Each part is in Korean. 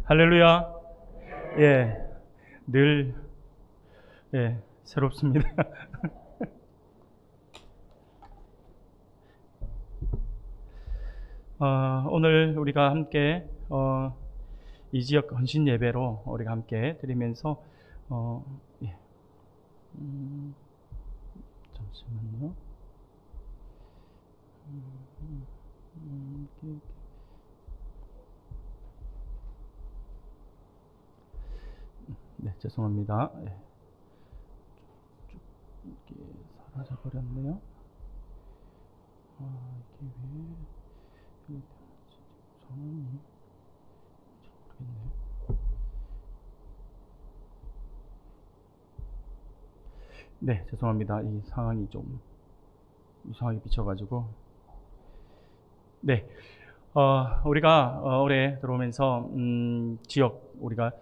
할렐루야. 예, 늘, 새롭습니다. 오늘 우리가 함께, 이지역 헌신 예배로 우리가 함께 드리면서, 예, 잠시만요. 네, 죄송합니다. 예. 이게 사라져 버렸네요. 이게 왜 상황이 모르겠네요. 네, 죄송합니다. 이 상황이 좀 이상하게 비춰가지고. 네, 우리가 올해 들어오면서 지역 우리가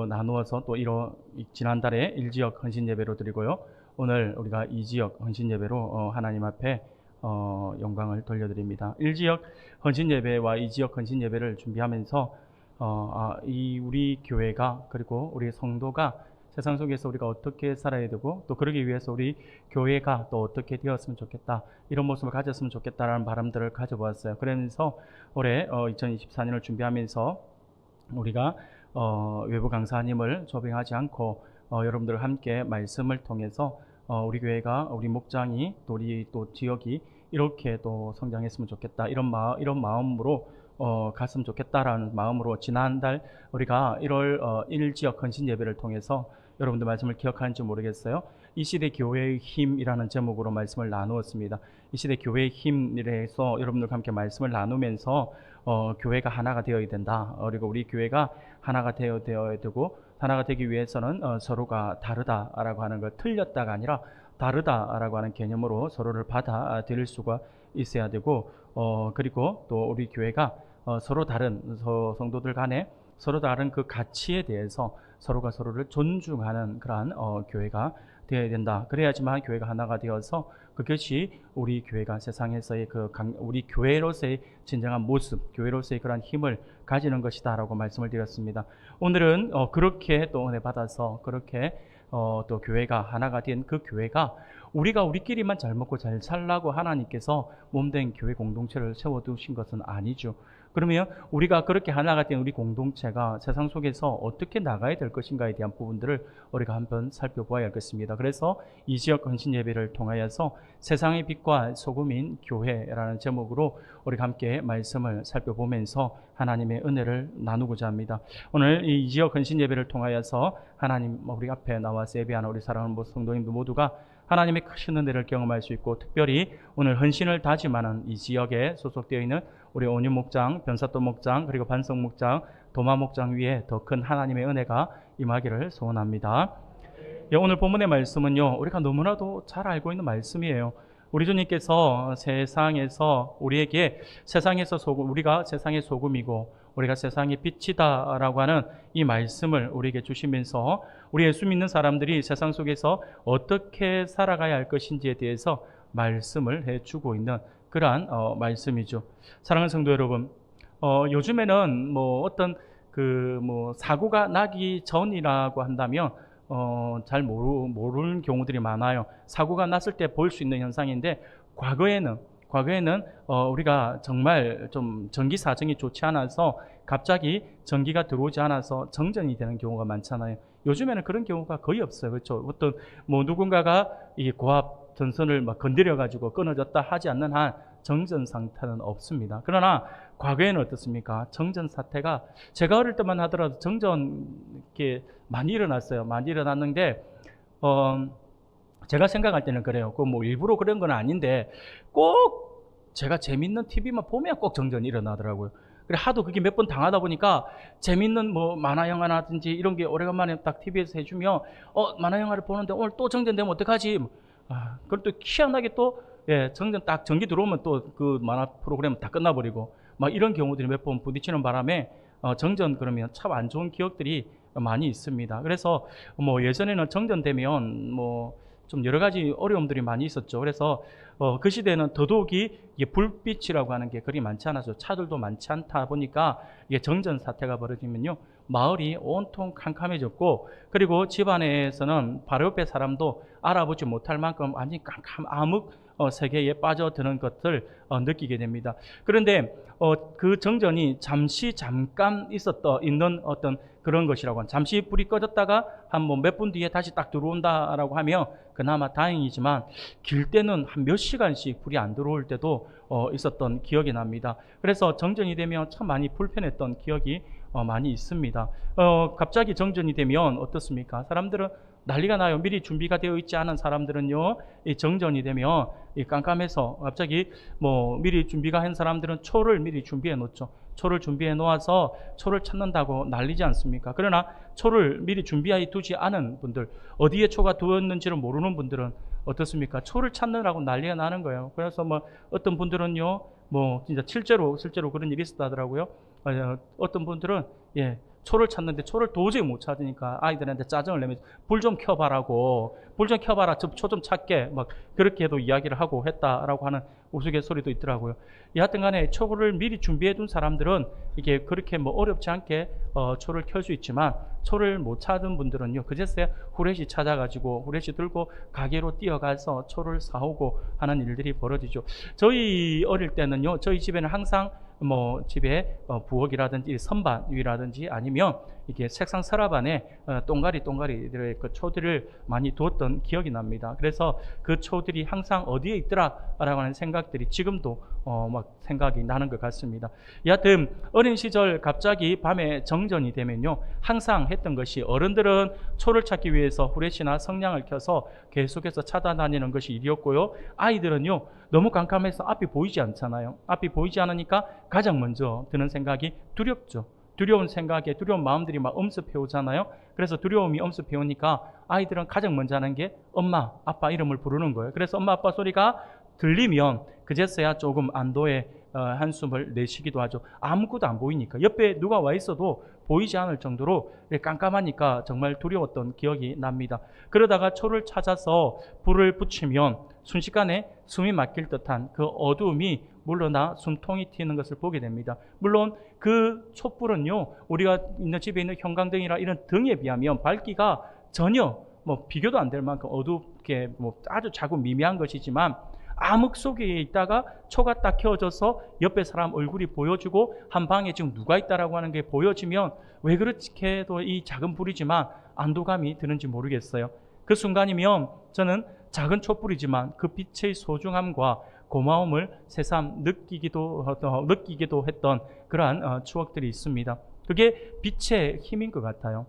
나누어서 또 지난달에 1지역 헌신 예배로 드리고요. 오늘 우리가 2지역 헌신 예배로 하나님 앞에 영광을 돌려드립니다. 1지역 헌신 예배와 2지역 헌신 예배를 준비하면서 우리 교회가 그리고 우리 성도가 세상 속에서 우리가 어떻게 살아야 되고 또 그러기 위해서 우리 교회가 또 어떻게 되었으면 좋겠다, 이런 모습을 가졌으면 좋겠다라는 바람들을 가져보았어요. 그러면서 올해 2024년을 준비하면서 우리가 외부 강사님을 초빙하지 않고 여러분들 함께 말씀을 통해서 우리 교회가, 우리 목장이, 또 우리 또 지역이 이렇게 또 성장했으면 좋겠다, 이런 마음으로 갔으면 좋겠다라는 마음으로 지난달 우리가 1월 1지역 헌신 예배를 통해서 여러분들 말씀을 기억하는지 모르겠어요. 이 시대 교회의 힘이라는 제목으로 말씀을 나누었습니다. 이 시대 교회의 힘이라서 여러분들과 함께 말씀을 나누면서 교회가 하나가 되어야 된다. 그리고 우리 교회가 하나가 되어야 되고, 하나가 되기 위해서는 서로가 다르다라고 하는 걸, 틀렸다가 아니라 다르다라고 하는 개념으로 서로를 받아들일 수가 있어야 되고, 그리고 또 우리 교회가 서로 다른 성도들 간에 서로 다른 그 가치에 대해서 서로가 서로를 존중하는 그러한 교회가 되어야 된다. 그래야지만 교회가 하나가 되어서 그것이 우리 교회가 세상에서의 우리 교회로서의 진정한 모습, 교회로서의 그러한 힘을 가지는 것이다라고 말씀을 드렸습니다. 오늘은 그렇게 또 은혜 받아서 그렇게 또 교회가 하나가 된 그 교회가 우리가 우리끼리만 잘 먹고 잘 살라고 하나님께서 몸된 교회 공동체를 세워두신 것은 아니죠. 그러면 우리가 그렇게 하나가 된 우리 공동체가 세상 속에서 어떻게 나가야 될 것인가에 대한 부분들을 우리가 한번 살펴보아야 겠습니다. 그래서 이 지역 헌신 예배를 통하여서 세상의 빛과 소금인 교회라는 제목으로 우리가 함께 말씀을 살펴보면서 하나님의 은혜를 나누고자 합니다. 오늘 이 지역 헌신 예배를 통하여서 하나님 우리 앞에 나와서 예배하는 우리 사랑하는 성도님들 모두가 하나님의 크신 은혜를 경험할 수 있고, 특별히 오늘 헌신을 다짐하는 이 지역에 소속되어 있는 우리 온유 목장, 변사또 목장, 그리고 반석 목장, 도마 목장 위에 더 큰 하나님의 은혜가 임하기를 소원합니다. 오늘 본문의 말씀은요, 우리가 너무나도 잘 알고 있는 말씀이에요. 우리 주님께서 세상에서 우리에게 우리가 세상의 소금이고 우리가 세상의 빛이다라고 하는 이 말씀을 우리에게 주시면서 우리 예수 믿는 사람들이 세상 속에서 어떻게 살아가야 할 것인지에 대해서 말씀을 해주고 있는 그러한 말씀이죠. 사랑하는 성도 여러분, 요즘에는 어떤 사고가 나기 전이라고 한다면 잘 모르는 경우들이 많아요. 사고가 났을 때 볼 수 있는 현상인데, 과거에는 우리가 정말 좀 전기 사정이 좋지 않아서 갑자기 전기가 들어오지 않아서 정전이 되는 경우가 많잖아요. 요즘에는 그런 경우가 거의 없어요. 그렇죠? 어떤 누군가가 이 고압 전선을 막 건드려 가지고 끊어졌다 하지 않는 한 정전 상태는 없습니다. 그러나 과거에는 어떻습니까? 정전 사태가 제가 어릴 때만 하더라도 정전 이렇게 많이 일어났어요. 많이 일어났는데 제가 생각할 때는 그래요. 일부러 그런 건 아닌데 꼭 제가 재밌는 TV만 보면 꼭 정전이 일어나더라고요. 그래 하도 그게 몇 번 당하다 보니까 재밌는 만화 영화라든지 이런 게 오래간만에 딱 TV에서 해주면 만화 영화를 보는데 오늘 또 정전되면 어떡하지? 그걸 또 희한하게 또 정전 딱 전기 들어오면 또 그 만화 프로그램 다 끝나버리고 막 이런 경우들이 몇 번 부딪히는 바람에 정전 그러면 참 안 좋은 기억들이 많이 있습니다. 그래서 예전에는 정전되면 좀 여러 가지 어려움들이 많이 있었죠. 그래서 그 시대에는 더더욱이 이게 불빛이라고 하는 게 그리 많지 않아서 차들도 많지 않다 보니까 이게 정전 사태가 벌어지면요, 마을이 온통 캄캄해졌고, 그리고 집안에서는 바로 옆에 사람도 알아보지 못할 만큼 완전히 캄캄 암흑 세계에 빠져드는 것을 느끼게 됩니다. 그런데 그 정전이 잠깐 있는 어떤 그런 것이라고 하는, 잠시 불이 꺼졌다가 한 몇 분 뒤에 다시 딱 들어온다라고 하면 그나마 다행이지만, 길 때는 한 몇 시간씩 불이 안 들어올 때도 있었던 기억이 납니다. 그래서 정전이 되면 참 많이 불편했던 기억이 많이 있습니다. 갑자기 정전이 되면 어떻습니까? 사람들은 난리가 나요. 미리 준비가 되어 있지 않은 사람들은요, 이 정전이 되면 이 깜깜해서 갑자기 미리 준비가 한 사람들은 초를 미리 준비해 놓죠. 초를 준비해 놓아서 초를 찾는다고 난리지 않습니까? 그러나 초를 미리 준비해 두지 않은 분들, 어디에 초가 두었는지를 모르는 분들은 어떻습니까? 초를 찾느라고 난리가 나는 거예요. 그래서 어떤 분들은요, 진짜 실제로 그런 일이 있었다더라고요. 어떤 분들은 초를 찾는데 초를 도저히 못 찾으니까 아이들한테 짜증을 내면서 불 좀 켜봐라고, 불 좀 켜봐라, 초 좀 찾게, 그렇게도 이야기를 하고 했다라고 하는 우스갯소리도 있더라고요. 여하튼 간에 초를 미리 준비해 둔 사람들은 이게 그렇게 어렵지 않게 초를 켤 수 있지만, 초를 못 찾은 분들은요, 그제서야 후레쉬 찾아가지고 후레쉬 들고 가게로 뛰어가서 초를 사오고 하는 일들이 벌어지죠. 저희 어릴 때는요, 저희 집에는 항상 집에 부엌이라든지 선반 위라든지 아니면 이게 책상 서랍 안에 동가리들의 그 초들을 많이 두었던 기억이 납니다. 그래서 그 초들이 항상 어디에 있더라라고 하는 생각들이 지금도 생각이 나는 것 같습니다. 여하튼 어린 시절 갑자기 밤에 정전이 되면요, 항상 했던 것이, 어른들은 초를 찾기 위해서 후레쉬나 성냥을 켜서 계속해서 찾아다니는 것이 일이었고요, 아이들은요, 너무 깜깜해서 앞이 보이지 않잖아요. 앞이 보이지 않으니까 가장 먼저 드는 생각이 두렵죠. 두려운 생각에 두려운 마음들이 엄습해 오잖아요. 그래서 두려움이 엄습해 오니까 아이들은 가장 먼저 하는 게 엄마, 아빠 이름을 부르는 거예요. 그래서 엄마, 아빠 소리가 들리면 그제서야 조금 안도의 한숨을 내쉬기도 하죠. 아무것도 안 보이니까, 옆에 누가 와 있어도 보이지 않을 정도로 깜깜하니까 정말 두려웠던 기억이 납니다. 그러다가 초를 찾아서 불을 붙이면 순식간에 숨이 막힐 듯한 그 어두움이 물러나 숨통이 튀는 것을 보게 됩니다. 물론 그 촛불은요, 우리가 있는 집에 있는 형광등이나 이런 등에 비하면 밝기가 전혀 비교도 안 될 만큼 어둡게 아주 작고 미미한 것이지만, 암흑 속에 있다가 초가 딱 켜져서 옆에 사람 얼굴이 보여주고 한 방에 지금 누가 있다라고 하는 게 보여지면 왜 그렇게도 이 작은 불이지만 안도감이 드는지 모르겠어요. 그 순간이면 저는 작은 촛불이지만 그 빛의 소중함과 고마움을 새삼 느끼기도 했던 그러한 추억들이 있습니다. 그게 빛의 힘인 것 같아요.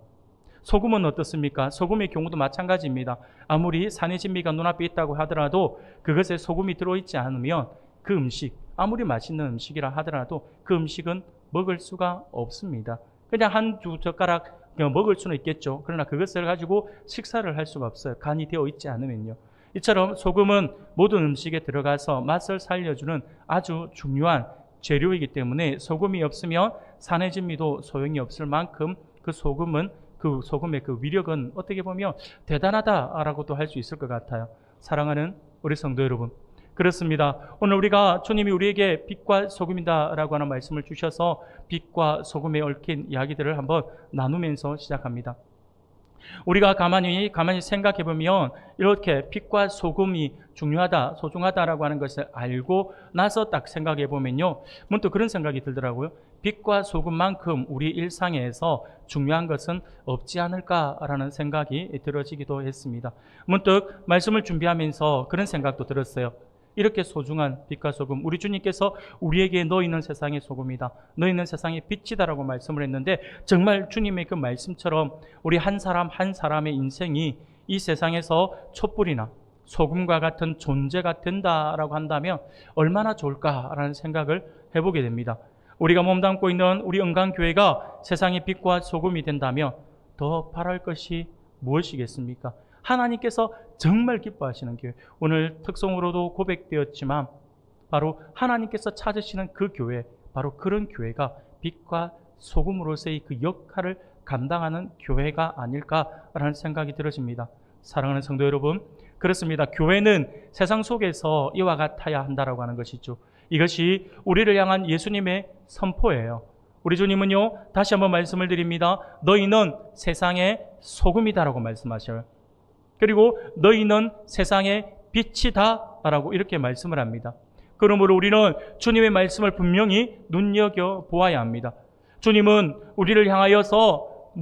소금은 어떻습니까? 소금의 경우도 마찬가지입니다. 아무리 산의 진미가 눈앞에 있다고 하더라도 그것에 소금이 들어있지 않으면 그 음식, 아무리 맛있는 음식이라 하더라도 그 음식은 먹을 수가 없습니다. 그냥 한두 젓가락 먹을 수는 있겠죠. 그러나 그것을 가지고 식사를 할 수가 없어요. 간이 되어 있지 않으면요. 이처럼 소금은 모든 음식에 들어가서 맛을 살려주는 아주 중요한 재료이기 때문에 소금이 없으면 산의 진미도 소용이 없을 만큼 그 소금의 그 위력은 어떻게 보면 대단하다라고도 할 수 있을 것 같아요. 사랑하는 우리 성도 여러분, 그렇습니다. 오늘 우리가 주님이 우리에게 빛과 소금이다라고 하는 말씀을 주셔서 빛과 소금에 얽힌 이야기들을 한번 나누면서 시작합니다. 우리가 가만히 생각해 보면 이렇게 빛과 소금이 중요하다, 소중하다라고 하는 것을 알고 나서 딱 생각해 보면요, 문득 그런 생각이 들더라고요. 빛과 소금만큼 우리 일상에서 중요한 것은 없지 않을까라는 생각이 들어지기도 했습니다. 문득 말씀을 준비하면서 그런 생각도 들었어요. 이렇게 소중한 빛과 소금, 우리 주님께서 우리에게 너희는 세상의 소금이다, 너희는 세상의 빛이다라고 말씀을 했는데, 정말 주님의 그 말씀처럼 우리 한 사람 한 사람의 인생이 이 세상에서 촛불이나 소금과 같은 존재가 된다라고 한다면 얼마나 좋을까라는 생각을 해보게 됩니다. 우리가 몸담고 있는 우리 은강교회가 세상의 빛과 소금이 된다면 더 바랄 것이 무엇이겠습니까? 하나님께서 정말 기뻐하시는 교회, 오늘 특송으로도 고백되었지만 바로 하나님께서 찾으시는 그 교회, 바로 그런 교회가 빛과 소금으로서의 그 역할을 감당하는 교회가 아닐까라는 생각이 들어집니다. 사랑하는 성도 여러분, 그렇습니다. 교회는 세상 속에서 이와 같아야 한다라고 하는 것이죠. 이것이 우리를 향한 예수님의 선포예요. 우리 주님은요, 다시 한번 말씀을 드립니다. 너희는 세상의 소금이다라고 말씀하셔요. 그리고 너희는 세상의 빛이다 라고 이렇게 말씀을 합니다. 그러므로 우리는 주님의 말씀을 분명히 눈여겨보아야 합니다. 주님은 우리를 향하여서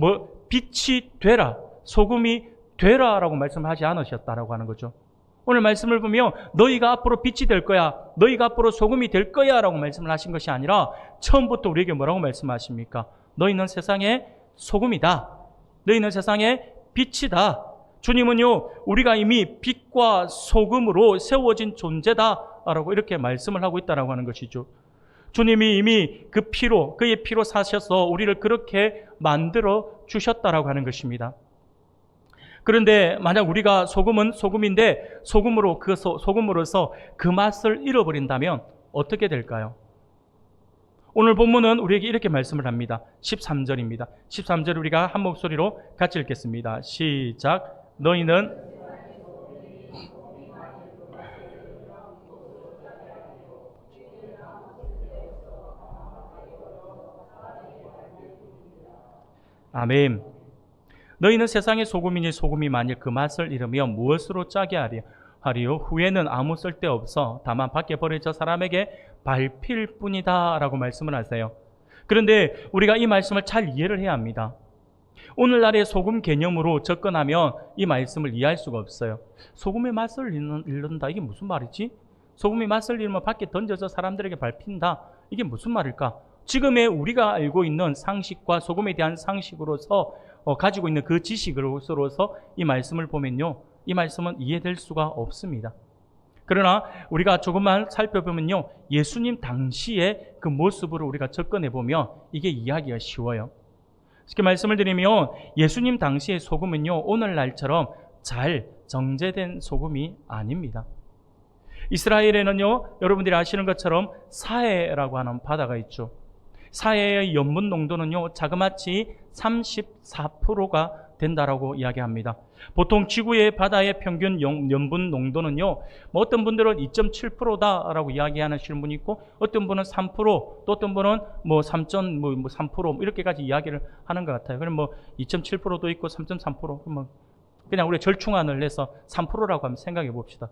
빛이 되라, 소금이 되라 라고 말씀하지 않으셨다라고 하는 거죠. 오늘 말씀을 보면 너희가 앞으로 빛이 될 거야, 너희가 앞으로 소금이 될 거야 라고 말씀을 하신 것이 아니라 처음부터 우리에게 뭐라고 말씀하십니까? 너희는 세상의 소금이다, 너희는 세상의 빛이다. 주님은요, 우리가 이미 빛과 소금으로 세워진 존재다라고 이렇게 말씀을 하고 있다라고 하는 것이죠. 주님이 이미 그 피로, 그의 피로 사셔서 우리를 그렇게 만들어 주셨다라고 하는 것입니다. 그런데 만약 우리가 소금은 소금인데 소금으로서 그 맛을 잃어버린다면 어떻게 될까요? 오늘 본문은 우리에게 이렇게 말씀을 합니다. 13절입니다. 13절 우리가 한 목소리로 같이 읽겠습니다. 시작. 너희는 아멘. 너희는 세상의 소금이니 소금이 만일 그 맛을 잃으면 무엇으로 짜게 하리요? 후에는 아무 쓸데없어 다만 밖에 버려져 사람에게 밟힐 뿐이다 라고 말씀을 하세요. 그런데 우리가 이 말씀을 잘 이해를 해야 합니다. 오늘날의 소금 개념으로 접근하면 이 말씀을 이해할 수가 없어요. 소금의 맛을 잃는다, 이게 무슨 말이지? 소금의 맛을 잃으면 밖에 던져서 사람들에게 밟힌다, 이게 무슨 말일까? 지금의 우리가 알고 있는 상식과 소금에 대한 상식으로서 가지고 있는 그 지식으로서 이 말씀을 보면요, 이 말씀은 이해될 수가 없습니다. 그러나 우리가 조금만 살펴보면요, 예수님 당시의 그 모습으로 우리가 접근해 보면 이게 이해하기가 쉬워요. 쉽게 말씀을 드리면 예수님 당시의 소금은요, 오늘날처럼 잘 정제된 소금이 아닙니다. 이스라엘에는요, 여러분들이 아시는 것처럼 사해라고 하는 바다가 있죠. 사해의 염분 농도는요, 자그마치 34%가 된다라고 이야기합니다. 보통 지구의 바다의 평균 염분 농도는요, 어떤 분들은 2.7%다라고 이야기하시는 분이 있고, 어떤 분은 3%, 또 어떤 분은 3.3% 이렇게까지 이야기를 하는 것 같아요. 그럼 2.7%도 있고 3.3%, 그냥 우리 절충안을 해서 3%라고 한번 생각해 봅시다.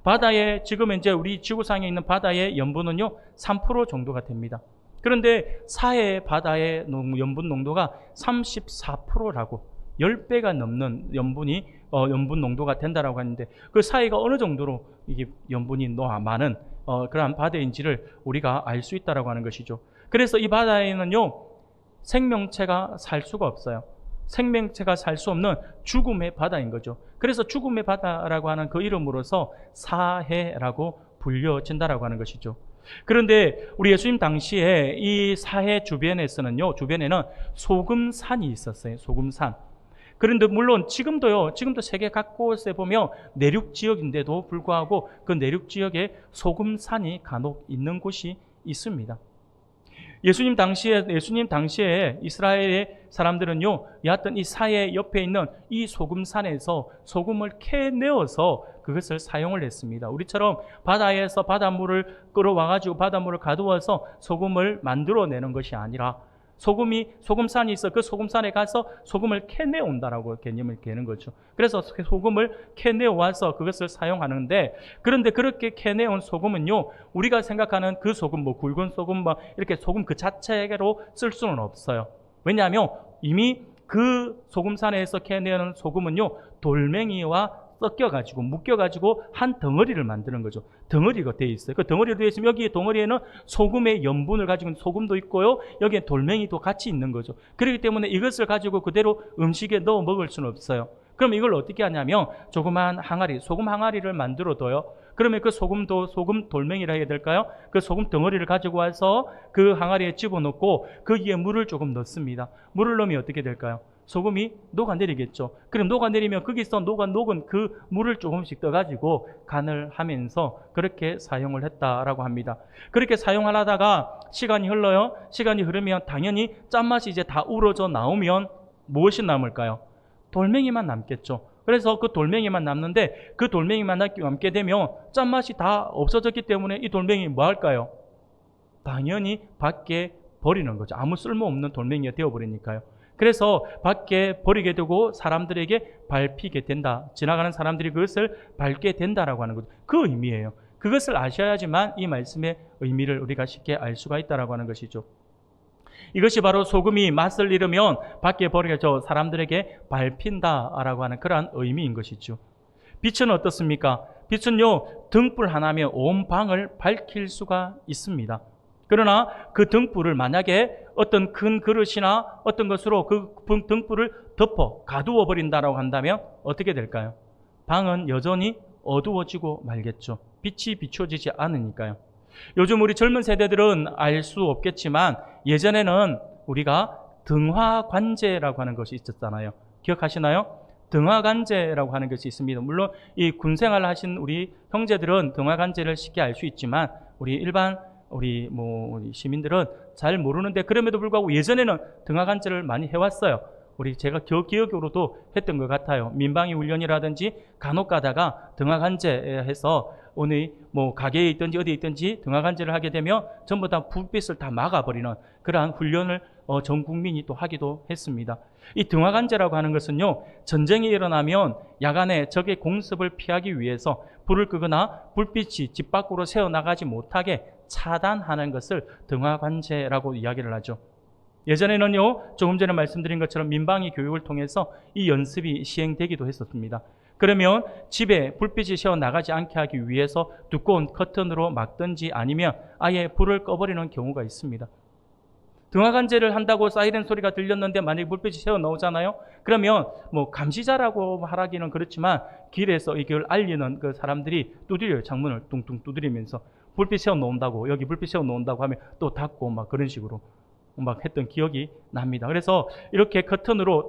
바다에 지금 이제 우리 지구상에 있는 바다의 염분은요, 3% 정도가 됩니다. 그런데 사해 바다의 염분 농도가 34%라고 10배가 넘는 염분 농도가 된다라고 하는데, 그 사해가 어느 정도로 이게 염분이 많은 그러한 바다인지를 우리가 알 수 있다라고 하는 것이죠. 그래서 이 바다에는요, 생명체가 살 수가 없어요. 생명체가 살 수 없는 죽음의 바다인 거죠. 그래서 죽음의 바다라고 하는 그 이름으로서 사해라고 불려진다라고 하는 것이죠. 그런데 우리 예수님 당시에 이 사해 주변에는 소금산이 있었어요. 소금산. 그런데 물론 지금도 세계 각곳에 보면 내륙 지역인데도 불구하고 그 내륙 지역에 소금산이 간혹 있는 곳이 있습니다. 예수님 당시에 이스라엘의 사람들은요, 여하튼 이 사해 옆에 있는 이 소금산에서 소금을 캐내어서 그것을 사용을 했습니다. 우리처럼 바다에서 바닷물을 끌어와가지고 바닷물을 가두어서 소금을 만들어내는 것이 아니라 소금산이 있어 그 소금산에 가서 소금을 캐내온다라고 개념을 깨는 거죠. 그래서 소금을 캐내와서 그것을 사용하는데, 그런데 그렇게 캐내온 소금은요, 우리가 생각하는 그 소금, 굵은 소금, 이렇게 소금 그 자체로 쓸 수는 없어요. 왜냐하면 이미 그 소금산에서 캐내는 소금은요, 돌멩이와 섞여가지고 묶여가지고 한 덩어리를 만드는 거죠. 덩어리가 되어 있어요. 그 덩어리로 되어 있으면 여기 덩어리에는 소금의 염분을 가지고 있는 소금도 있고요, 여기에 돌멩이도 같이 있는 거죠. 그렇기 때문에 이것을 가지고 그대로 음식에 넣어 먹을 수는 없어요. 그럼 이걸 어떻게 하냐면 조그만 항아리, 소금 항아리를 만들어둬요. 그러면 그 소금 돌멩이라 해야 될까요? 그 소금 덩어리를 가지고 와서 그 항아리에 집어넣고 거기에 물을 조금 넣습니다. 물을 넣으면 어떻게 될까요? 소금이 녹아내리겠죠. 그럼 녹아내리면 거기서 녹은 그 물을 조금씩 떠가지고 간을 하면서 그렇게 사용을 했다라고 합니다. 그렇게 사용하다가 시간이 흘러요. 시간이 흐르면 당연히 짠맛이 이제 다 우러져 나오면 무엇이 남을까요? 돌멩이만 남겠죠. 그래서 그 돌멩이만 남는데 그 돌멩이만 남게 되면 짠맛이 다 없어졌기 때문에 이 돌멩이 뭐 할까요? 당연히 밖에 버리는 거죠. 아무 쓸모없는 돌멩이가 되어버리니까요. 그래서 밖에 버리게 되고 사람들에게 밟히게 된다. 지나가는 사람들이 그것을 밟게 된다라고 하는 거죠. 그 의미예요. 그것을 아셔야지만 이 말씀의 의미를 우리가 쉽게 알 수가 있다라고 하는 것이죠. 이것이 바로 소금이 맛을 잃으면 밖에 버려져 사람들에게 밟힌다라고 하는 그러한 의미인 것이죠. 빛은 어떻습니까? 빛은요, 등불 하나면 온 방을 밝힐 수가 있습니다. 그러나 그 등불을 만약에 어떤 큰 그릇이나 어떤 것으로 그 등불을 덮어 가두어 버린다라고 한다면 어떻게 될까요? 방은 여전히 어두워지고 말겠죠. 빛이 비춰지지 않으니까요. 요즘 우리 젊은 세대들은 알 수 없겠지만 예전에는 우리가 등화관제라고 하는 것이 있었잖아요. 기억하시나요? 등화관제라고 하는 것이 있습니다. 물론 이 군생활 하신 우리 형제들은 등화관제를 쉽게 알 수 있지만 우리 일반 우리 시민들은 잘 모르는데 그럼에도 불구하고 예전에는 등화관제를 많이 해왔어요. 제가 기억으로도 했던 것 같아요. 민방위 훈련이라든지 간혹 가다가 등화관제 해서 오늘 가게에 있든지 어디에 있든지 등화관제를 하게 되면 전부 다 불빛을 다 막아버리는 그러한 훈련을 전 국민이 또 하기도 했습니다. 이 등화관제라고 하는 것은요, 전쟁이 일어나면 야간에 적의 공습을 피하기 위해서 불을 끄거나 불빛이 집 밖으로 새어나가지 못하게 차단하는 것을 등화관제라고 이야기를 하죠. 예전에는요, 조금 전에 말씀드린 것처럼 민방위 교육을 통해서 이 연습이 시행되기도 했었습니다. 그러면 집에 불빛이 새어나가지 않게 하기 위해서 두꺼운 커튼으로 막든지 아니면 아예 불을 꺼버리는 경우가 있습니다. 등화관제를 한다고 사이렌 소리가 들렸는데 만약에 불빛이 새어나오잖아요. 그러면 감시자라고 하라기는 그렇지만 길에서 이걸 알리는 그 사람들이 두드려요. 창문을 뚱뚱 두드리면서 불빛 새어나온다고, 여기 불빛 새어나온다고 하면 또 닫고 막 그런 식으로 막 했던 기억이 납니다. 그래서 이렇게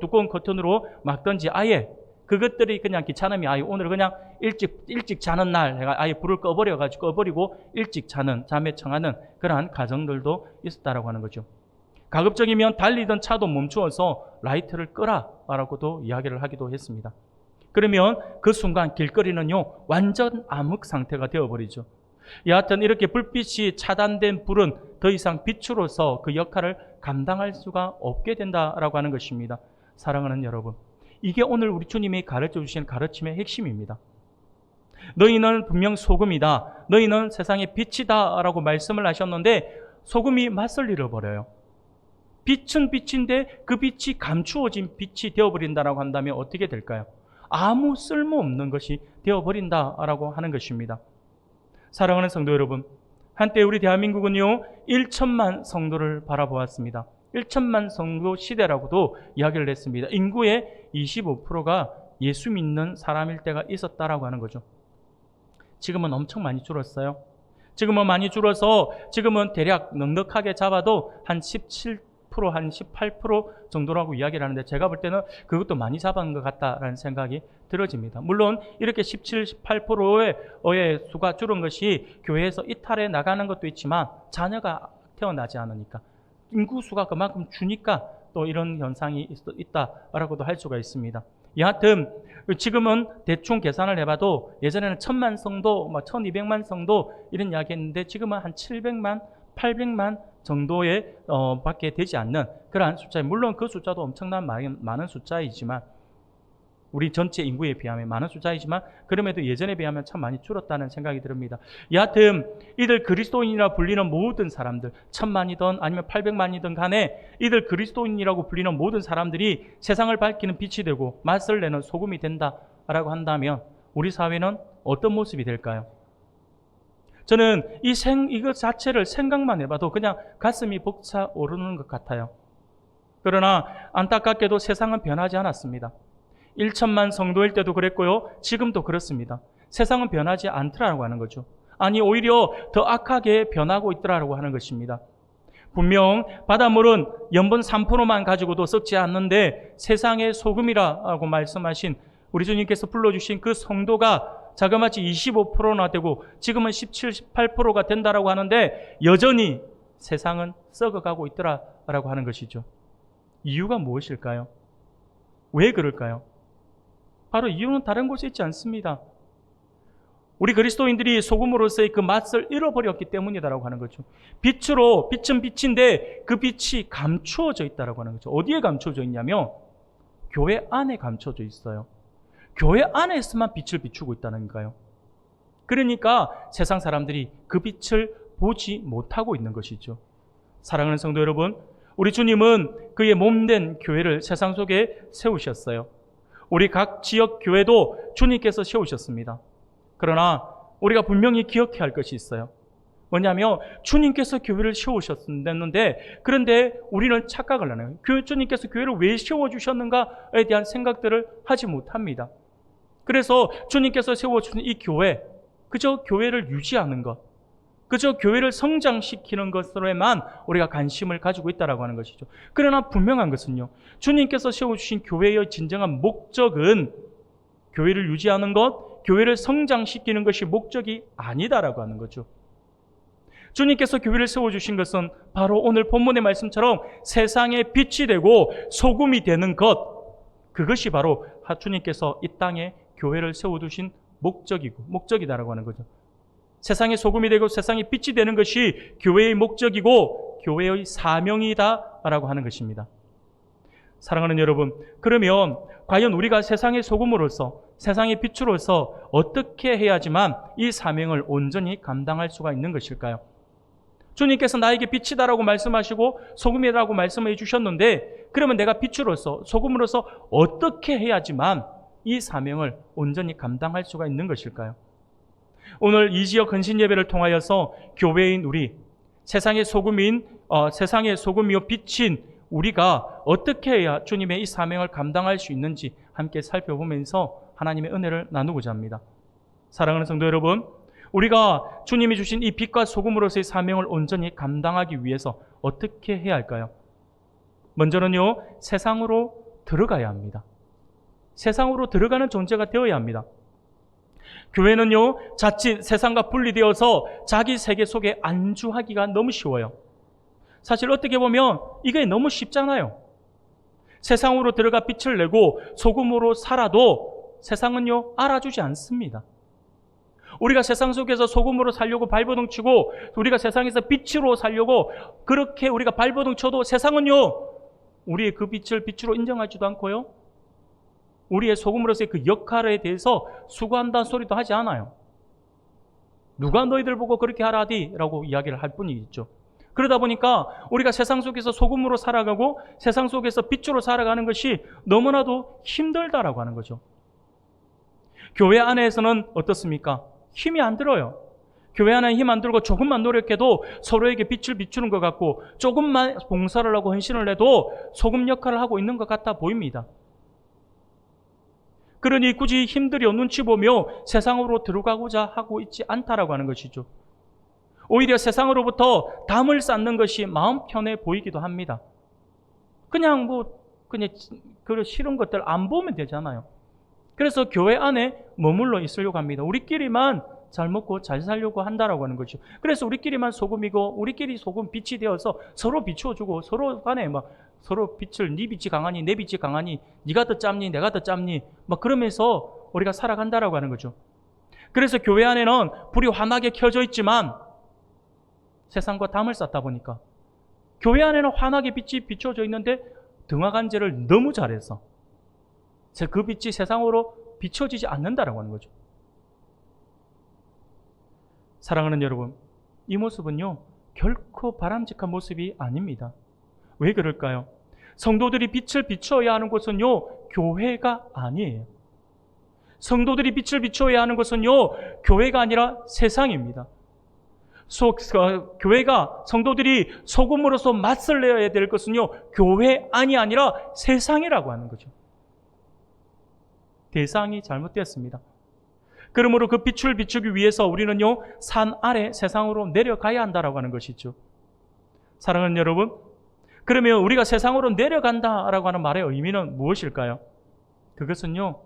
두꺼운 커튼으로 막든지 아예 그것들이 그냥 귀찮음이 아예 오늘 그냥 일찍 자는 날 아예 불을 꺼버리고 일찍 자는, 잠에 청하는 그러한 가정들도 있었다라고 하는 거죠. 가급적이면 달리던 차도 멈추어서 라이트를 끄라라고도 이야기를 하기도 했습니다. 그러면 그 순간 길거리는요, 완전 암흑 상태가 되어버리죠. 여하튼 이렇게 불빛이 차단된 불은 더 이상 빛으로서 그 역할을 감당할 수가 없게 된다라고 하는 것입니다. 사랑하는 여러분, 이게 오늘 우리 주님이 가르쳐 주신 가르침의 핵심입니다. 너희는 분명 소금이다. 너희는 세상의 빛이다 라고 말씀을 하셨는데 소금이 맛을 잃어버려요. 빛은 빛인데 그 빛이 감추어진 빛이 되어버린다라고 한다면 어떻게 될까요? 아무 쓸모없는 것이 되어버린다라고 하는 것입니다. 사랑하는 성도 여러분, 한때 우리 대한민국은요 1천만 성도를 바라보았습니다. 1천만 성도 시대라고도 이야기를 했습니다. 인구의 25%가 예수 믿는 사람일 때가 있었다라고 하는 거죠. 지금은 엄청 많이 줄었어요. 지금은 많이 줄어서 지금은 대략 넉넉하게 잡아도 한 17%, 한 18% 정도라고 이야기를 하는데 제가 볼 때는 그것도 많이 잡은 것 같다라는 생각이 들어집니다. 물론 이렇게 17, 18%의 수가 줄은 것이 교회에서 이탈해 나가는 것도 있지만 자녀가 태어나지 않으니까 인구수가 그만큼 주니까 또 이런 현상이 있다라고도 할 수가 있습니다. 여하튼 지금은 대충 계산을 해봐도 예전에는 1000만 성도, 1200만 성도 이런 이야기 했는데 지금은 한 700만, 800만 정도에 밖에 되지 않는 그러한 숫자. 물론 그 숫자도 엄청난 많은 숫자이지만 우리 전체 인구에 비하면 많은 숫자이지만 그럼에도 예전에 비하면 참 많이 줄었다는 생각이 듭니다. 여하튼 이들 그리스도인이라 불리는 모든 사람들 1000만이든 아니면 800만이든 간에 이들 그리스도인이라고 불리는 모든 사람들이 세상을 밝히는 빛이 되고 맛을 내는 소금이 된다라고 한다면 우리 사회는 어떤 모습이 될까요? 저는 이것 자체를 생각만 해봐도 그냥 가슴이 벅차오르는 것 같아요. 그러나 안타깝게도 세상은 변하지 않았습니다. 1천만 성도일 때도 그랬고요. 지금도 그렇습니다. 세상은 변하지 않더라고 하는 거죠. 아니 오히려 더 악하게 변하고 있더라고 하는 것입니다. 분명 바닷물은 염분 3%만 가지고도 썩지 않는데 세상의 소금이라고 말씀하신 우리 주님께서 불러주신 그 성도가 자그마치 25%나 되고 지금은 17, 18%가 된다라고 하는데 여전히 세상은 썩어가고 있더라라고 하는 것이죠. 이유가 무엇일까요? 왜 그럴까요? 바로 이유는 다른 곳에 있지 않습니다. 우리 그리스도인들이 소금으로서의 그 맛을 잃어버렸기 때문이다라고 하는 거죠. 빛은 빛인데 그 빛이 감추어져 있다라고 하는 거죠. 어디에 감추어져 있냐면 교회 안에 감춰져 있어요. 교회 안에서만 빛을 비추고 있다는 거예요. 그러니까 세상 사람들이 그 빛을 보지 못하고 있는 것이죠. 사랑하는 성도 여러분, 우리 주님은 그의 몸된 교회를 세상 속에 세우셨어요. 우리 각 지역 교회도 주님께서 세우셨습니다. 그러나 우리가 분명히 기억해야 할 것이 있어요. 뭐냐면 주님께서 교회를 세우셨는데 그런데 우리는 착각을 하네요. 주님께서 교회를 왜 세워주셨는가에 대한 생각들을 하지 못합니다. 그래서 주님께서 세워주신 이 교회, 그저 교회를 유지하는 것, 그저 교회를 성장시키는 것으로만 우리가 관심을 가지고 있다고 하는 것이죠. 그러나 분명한 것은요, 주님께서 세워주신 교회의 진정한 목적은 교회를 유지하는 것, 교회를 성장시키는 것이 목적이 아니다라고 하는 거죠. 주님께서 교회를 세워주신 것은 바로 오늘 본문의 말씀처럼 세상의 빛이 되고 소금이 되는 것, 그것이 바로 주님께서 이 땅에 교회를 세워두신 목적이다라고 하는 거죠. 세상의 소금이 되고 세상의 빛이 되는 것이 교회의 목적이고 교회의 사명이다라고 하는 것입니다. 사랑하는 여러분, 그러면 과연 우리가 세상의 소금으로서 세상의 빛으로서 어떻게 해야지만 이 사명을 온전히 감당할 수가 있는 것일까요? 주님께서 나에게 빛이다라고 말씀하시고 소금이라고 말씀해 주셨는데 그러면 내가 빛으로서 소금으로서 어떻게 해야지만 이 사명을 온전히 감당할 수가 있는 것일까요? 오늘 이 지역 헌신 예배를 통하여서 교회인 우리, 세상의 소금이요 빛인 우리가 어떻게 해야 주님의 이 사명을 감당할 수 있는지 함께 살펴보면서 하나님의 은혜를 나누고자 합니다. 사랑하는 성도 여러분, 우리가 주님이 주신 이 빛과 소금으로서의 사명을 온전히 감당하기 위해서 어떻게 해야 할까요? 먼저는요, 세상으로 들어가야 합니다. 세상으로 들어가는 존재가 되어야 합니다. 교회는요, 자칫 세상과 분리되어서 자기 세계 속에 안주하기가 너무 쉬워요. 사실 어떻게 보면 이게 너무 쉽잖아요. 세상으로 들어가 빛을 내고 소금으로 살아도 세상은요, 알아주지 않습니다. 우리가 세상 속에서 소금으로 살려고 발버둥 치고 우리가 세상에서 빛으로 살려고 그렇게 우리가 발버둥 쳐도 세상은요, 우리의 그 빛을 빛으로 인정하지도 않고요, 우리의 소금으로서의 그 역할에 대해서 수고한다는 소리도 하지 않아요. 누가 너희들 보고 그렇게 하라디? 라고 이야기를 할 뿐이겠죠. 그러다 보니까 우리가 세상 속에서 소금으로 살아가고 세상 속에서 빛으로 살아가는 것이 너무나도 힘들다라고 하는 거죠. 교회 안에서는 어떻습니까? 힘이 안 들어요. 교회 안에 힘 안 들고 조금만 노력해도 서로에게 빛을 비추는 것 같고 조금만 봉사를 하고 헌신을 해도 소금 역할을 하고 있는 것 같아 보입니다. 그러니 굳이 힘들여 눈치 보며 세상으로 들어가고자 하고 있지 않다라고 하는 것이죠. 오히려 세상으로부터 담을 쌓는 것이 마음 편해 보이기도 합니다. 그냥 그런 싫은 것들 안 보면 되잖아요. 그래서 교회 안에 머물러 있으려고 합니다. 우리끼리만 잘 먹고 잘 살려고 한다라고 하는 거죠. 그래서 우리끼리만 소금이고 우리끼리 소금 빛이 되어서 서로 비추어주고 서로 간에 서로 빛을 네 빛이 강하니 내 빛이 강하니 네가 더 짭니 내가 더 짭니 그러면서 우리가 살아간다라고 하는 거죠. 그래서 교회 안에는 불이 환하게 켜져 있지만 세상과 담을 쌓다 보니까 교회 안에는 환하게 빛이 비춰져 있는데 등화관제를 너무 잘해서 그 빛이 세상으로 비춰지지 않는다라고 하는 거죠. 사랑하는 여러분, 이 모습은요, 결코 바람직한 모습이 아닙니다. 왜 그럴까요? 성도들이 빛을 비춰야 하는 곳은요, 교회가 아니에요. 성도들이 빛을 비춰야 하는 것은요, 교회가 아니라 세상입니다. 교회가, 성도들이 소금으로서 맛을 내야 될 것은요, 교회 아니라 세상이라고 하는 거죠. 대상이 잘못되었습니다. 그러므로 그 빛을 비추기 위해서 우리는요, 산 아래 세상으로 내려가야 한다라고 하는 것이죠. 사랑하는 여러분, 그러면 우리가 세상으로 내려간다라고 하는 말의 의미는 무엇일까요? 그것은요,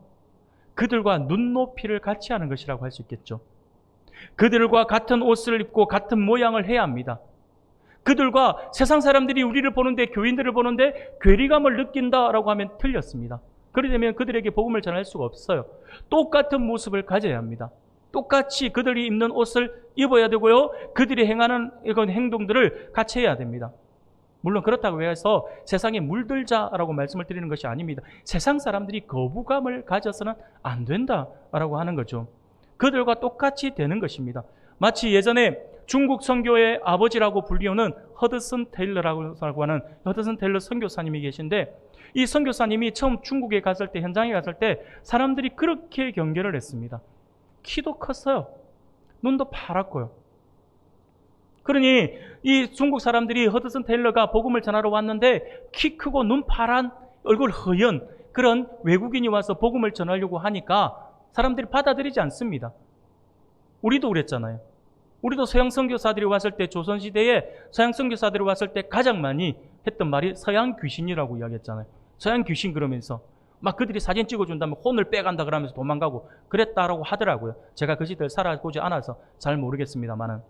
그들과 눈높이를 같이 하는 것이라고 할 수 있겠죠. 그들과 같은 옷을 입고 같은 모양을 해야 합니다. 그들과 세상 사람들이 우리를 보는데, 교인들을 보는데 괴리감을 느낀다라고 하면 틀렸습니다. 그러게 되면 그들에게 복음을 전할 수가 없어요. 똑같은 모습을 가져야 합니다. 똑같이 그들이 입는 옷을 입어야 되고요. 그들이 행하는 이런 행동들을 같이 해야 됩니다. 물론 그렇다고 해서 세상에 물들자라고 말씀을 드리는 것이 아닙니다. 세상 사람들이 거부감을 가져서는 안 된다라고 하는 거죠. 그들과 똑같이 되는 것입니다. 마치 예전에 중국 선교의 아버지라고 불리우는 허드슨 테일러라고 하는 허드슨 테일러 선교사님이 계신데, 이 선교사님이 처음 중국에 갔을 때, 현장에 갔을 때 사람들이 그렇게 경계를 했습니다. 키도 컸어요. 눈도 파랗고요. 그러니 이 중국 사람들이 허드슨 테일러가 복음을 전하러 왔는데 키 크고 눈 파란 얼굴 허연 그런 외국인이 와서 복음을 전하려고 하니까 사람들이 받아들이지 않습니다. 우리도 그랬잖아요. 우리도 서양 선교사들이 왔을 때, 조선시대에 서양 선교사들이 왔을 때 가장 많이 했던 말이 서양 귀신이라고 이야기했잖아요. 서양 귀신 그러면서 막 그들이 사진 찍어준다면 혼을 빼간다 그러면서 도망가고 그랬다라고 하더라고요. 제가 그 시대를 살아보지 않아서 잘 모르겠습니다만은.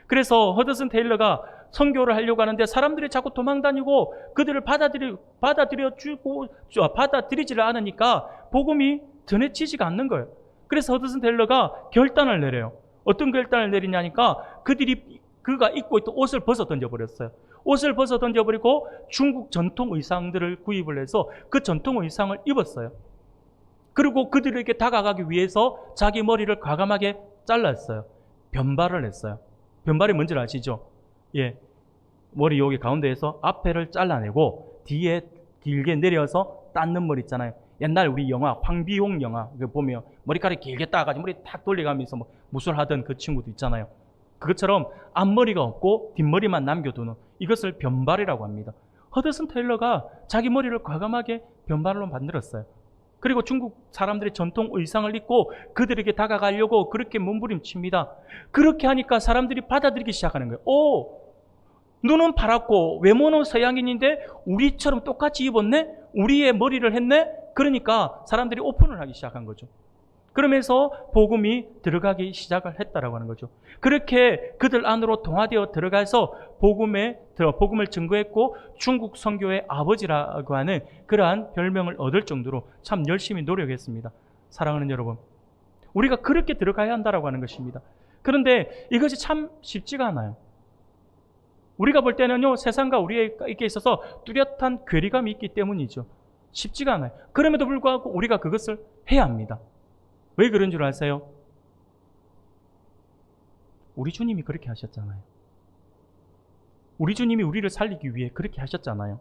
그래서 허드슨 테일러가 선교를 하려고 하는데 사람들이 자꾸 도망다니고 그들을 받아들이지를 않으니까 복음이 전해지지가 않는 거예요. 그래서 허드슨 테일러가 결단을 내려요. 어떤 결단을 내리냐니까 그가 입고 있던 옷을 벗어 던져버렸어요. 옷을 벗어 던져버리고 중국 전통 의상들을 구입을 해서 그 전통 의상을 입었어요. 그리고 그들에게 다가가기 위해서 자기 머리를 과감하게 잘랐어요. 변발을 했어요. 변발이 뭔지 아시죠? 예, 머리 여기 가운데에서 앞에를 잘라내고 뒤에 길게 내려서 닦는 머리 있잖아요. 옛날 우리 영화 황비용 영화 보면 머리카락 길게 따가지고 머리 탁 돌려가면서 뭐 무술하던 그 친구도 있잖아요. 그것처럼 앞머리가 없고 뒷머리만 남겨두는 이것을 변발이라고 합니다. 허드슨 테일러가 자기 머리를 과감하게 변발로 만들었어요. 그리고 중국 사람들의 전통 의상을 입고 그들에게 다가가려고 그렇게 몸부림칩니다. 그렇게 하니까 사람들이 받아들이기 시작하는 거예요. 오, 눈은 파랗고 외모는 서양인인데 우리처럼 똑같이 입었네? 우리의 머리를 했네? 그러니까 사람들이 오픈을 하기 시작한 거죠. 그러면서 복음이 들어가기 시작을 했다라고 하는 거죠. 그렇게 그들 안으로 동화되어 들어가서 복음을 증거했고 중국 선교의 아버지라고 하는 그러한 별명을 얻을 정도로 참 열심히 노력했습니다. 사랑하는 여러분, 우리가 그렇게 들어가야 한다라고 하는 것입니다. 그런데 이것이 참 쉽지가 않아요. 우리가 볼 때는요, 세상과 우리에게 있어서 뚜렷한 괴리감이 있기 때문이죠. 쉽지가 않아요. 그럼에도 불구하고 우리가 그것을 해야 합니다. 왜 그런 줄 아세요? 우리 주님이 그렇게 하셨잖아요. 우리 주님이 우리를 살리기 위해 그렇게 하셨잖아요.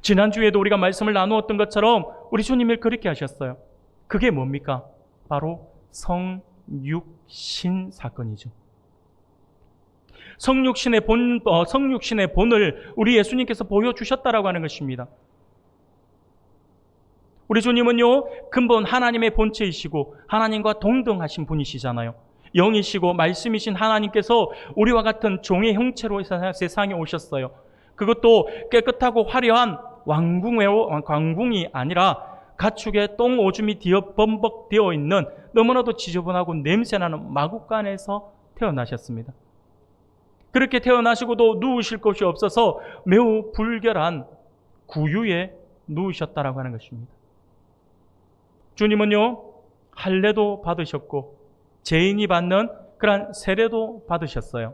지난주에도 우리가 말씀을 나누었던 것처럼 우리 주님이 그렇게 하셨어요. 그게 뭡니까? 바로 성육신 사건이죠. 성육신의 본을 우리 예수님께서 보여주셨다라고 하는 것입니다. 우리 주님은요, 근본 하나님의 본체이시고 하나님과 동등하신 분이시잖아요. 영이시고 말씀이신 하나님께서 우리와 같은 종의 형체로 세상에 오셨어요. 그것도 깨끗하고 화려한 왕궁이 아니라 가축의 똥 오줌이 범벅되어 있는 너무나도 지저분하고 냄새나는 마구간에서 태어나셨습니다. 그렇게 태어나시고도 누우실 곳이 없어서 매우 불결한 구유에 누우셨다라고 하는 것입니다. 주님은요, 할례도 받으셨고 죄인이 받는 그러한 세례도 받으셨어요.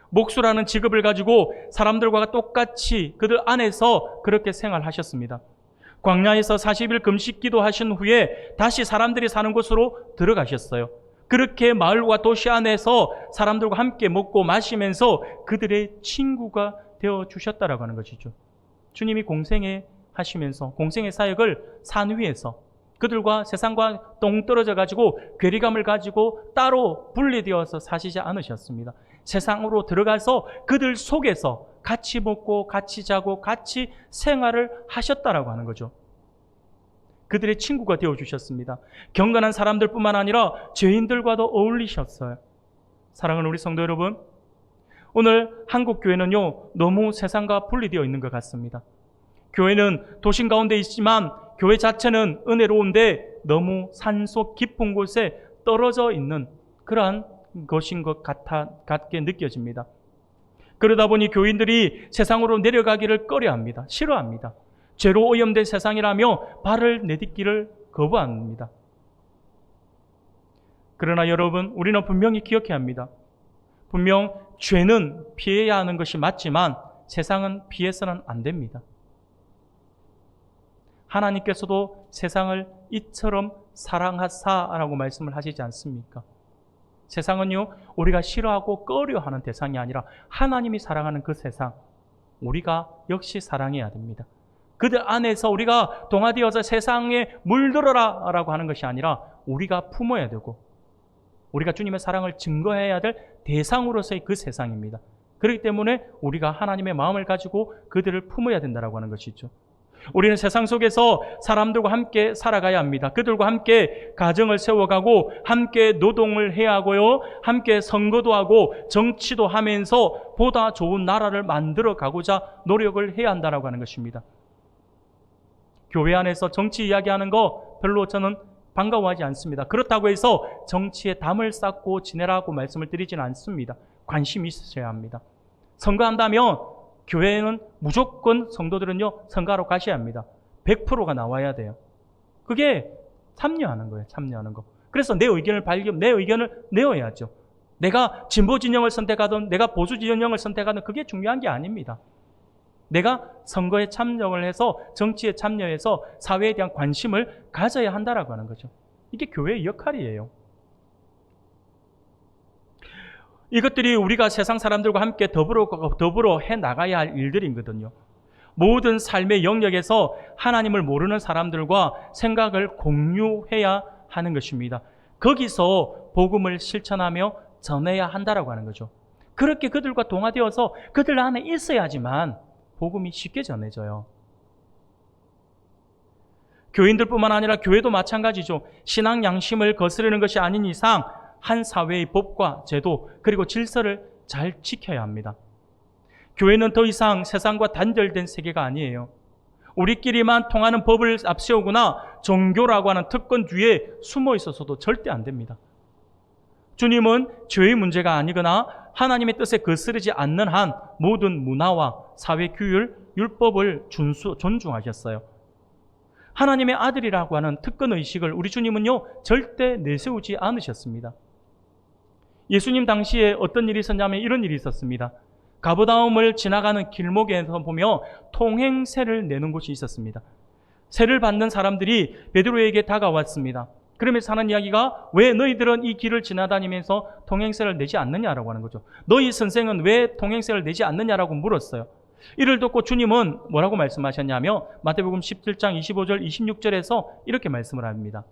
목수라는 직업을 가지고 사람들과 똑같이 그들 안에서 그렇게 생활하셨습니다. 광야에서 40일 금식기도 하신 후에 다시 사람들이 사는 곳으로 들어가셨어요. 그렇게 마을과 도시 안에서 사람들과 함께 먹고 마시면서 그들의 친구가 되어주셨다라고 하는 것이죠. 주님이 공생애 하시면서 공생의 사역을 산 위에서 그들과 세상과 동떨어져 가지고 괴리감을 가지고 따로 분리되어서 사시지 않으셨습니다. 세상으로 들어가서 그들 속에서 같이 먹고 같이 자고 같이 생활을 하셨다라고 하는 거죠. 그들의 친구가 되어주셨습니다. 경건한 사람들뿐만 아니라 죄인들과도 어울리셨어요. 사랑하는 우리 성도 여러분, 오늘 한국 교회는요, 너무 세상과 분리되어 있는 것 같습니다. 교회는 도심 가운데 있지만 교회 자체는 은혜로운데 너무 산속 깊은 곳에 떨어져 있는 그러한 것인 것 같게 느껴집니다. 그러다 보니 교인들이 세상으로 내려가기를 꺼려합니다. 싫어합니다. 죄로 오염된 세상이라며 발을 내딛기를 거부합니다. 그러나 여러분, 우리는 분명히 기억해야 합니다. 분명 죄는 피해야 하는 것이 맞지만 세상은 피해서는 안 됩니다. 하나님께서도 세상을 이처럼 사랑하사라고 말씀을 하시지 않습니까? 세상은요, 우리가 싫어하고 꺼려하는 대상이 아니라 하나님이 사랑하는 그 세상, 우리가 역시 사랑해야 됩니다. 그들 안에서 우리가 동화되어서 세상에 물들어라 라고 하는 것이 아니라 우리가 품어야 되고 우리가 주님의 사랑을 증거해야 될 대상으로서의 그 세상입니다. 그렇기 때문에 우리가 하나님의 마음을 가지고 그들을 품어야 된다고 하는 것이죠. 우리는 세상 속에서 사람들과 함께 살아가야 합니다. 그들과 함께 가정을 세워가고 함께 노동을 해야 하고요, 함께 선거도 하고 정치도 하면서 보다 좋은 나라를 만들어 가고자 노력을 해야 한다고 하는 것입니다. 교회 안에서 정치 이야기하는 거 별로 저는 반가워하지 않습니다. 그렇다고 해서 정치에 담을 쌓고 지내라고 말씀을 드리지는 않습니다. 관심이 있으셔야 합니다. 선거한다면 교회는 무조건 성도들은요, 선거하러 가셔야 합니다. 100%가 나와야 돼요. 그게 참여하는 거예요. 참여하는 거. 그래서 내 의견을 내어야죠. 내가 진보 진영을 선택하든 내가 보수 진영을 선택하든 그게 중요한 게 아닙니다. 내가 선거에 참여를 해서 정치에 참여해서 사회에 대한 관심을 가져야 한다라고 하는 거죠. 이게 교회의 역할이에요. 이것들이 우리가 세상 사람들과 함께 더불어 해나가야 할 일들이거든요. 모든 삶의 영역에서 하나님을 모르는 사람들과 생각을 공유해야 하는 것입니다. 거기서 복음을 실천하며 전해야 한다라고 하는 거죠. 그렇게 그들과 동화되어서 그들 안에 있어야지만 복음이 쉽게 전해져요. 교인들뿐만 아니라 교회도 마찬가지죠. 신앙 양심을 거스르는 것이 아닌 이상 한 사회의 법과 제도 그리고 질서를 잘 지켜야 합니다. 교회는 더 이상 세상과 단절된 세계가 아니에요. 우리끼리만 통하는 법을 앞세우거나 종교라고 하는 특권 뒤에 숨어 있어서도 절대 안 됩니다. 주님은 죄의 문제가 아니거나 하나님의 뜻에 거스르지 않는 한 모든 문화와 사회 규율, 율법을 존중하셨어요. 하나님의 아들이라고 하는 특권의식을 우리 주님은요, 절대 내세우지 않으셨습니다. 예수님 당시에 어떤 일이 있었냐면 이런 일이 있었습니다. 가버나움을 지나가는 길목에서 보며 통행세를 내는 곳이 있었습니다. 세를 받는 사람들이 베드로에게 다가왔습니다. 그러면서 하는 이야기가 왜 너희들은 이 길을 지나다니면서 통행세를 내지 않느냐라고 하는 거죠. 너희 선생은 왜 통행세를 내지 않느냐라고 물었어요. 이를 듣고 주님은 뭐라고 말씀하셨냐면 마태복음 17장 25절 26절에서 이렇게 말씀을 합니다.